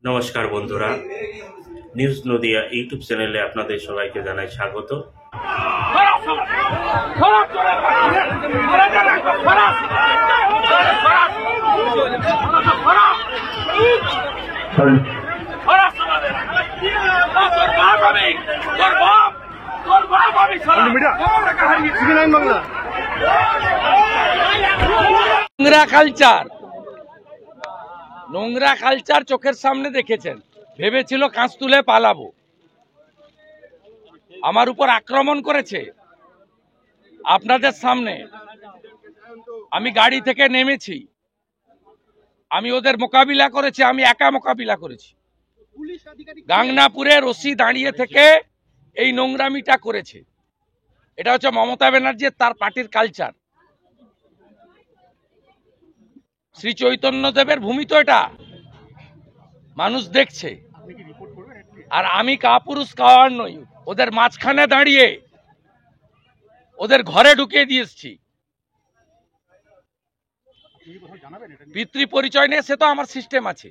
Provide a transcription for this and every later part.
নমস্কার বন্ধুরা, news Nadia YouTube চ্যানেলে আপনাদের সবাইকে জানাই স্বাগত। নোংরা কালচার চোখের সামনে দেখেছেন, ভেবেছিল কাঁচ তুলে পালাবো, আমার উপর আক্রমণ করেছে। আপনাদের সামনে আমি গাড়ি থেকে নেমেছি, আমি ওদের মোকাবিলা করেছি, আমি একা মোকাবিলা করেছি। গাংনাপুরে রশি দাঁড়িয়ে থেকে এই নোংরামিটা করেছে। এটা হচ্ছে মমতা ব্যানার্জি, তার পার্টির কালচার। শ্রী চৈতন্য দেবের ভূমি তো এটা, মানুষ দেখছে। আর আমি কাপুরুষ খাওয়ার নই, ওদের মাঝখানে দাঁড়িয়ে ওদের ঘরে ঢুকিয়ে দিয়েছি। পিতৃ পরিচয় নিয়ে সে তো আমার সিস্টেম আছে,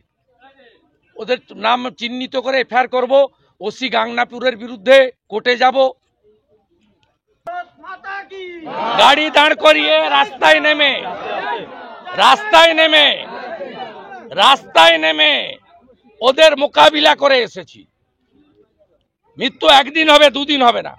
ওদের নাম চিহ্নিত করে এফআইআর করব, ওসি গাংনাপুরের বিরুদ্ধে কোর্টে যাব। গাড়ি দাঁড় করিয়ে রাস্তায় নেমে ওদের মোকাবিলা করে এসেছি। মৃত্যু একদিন হবে, দুদিন হবে না।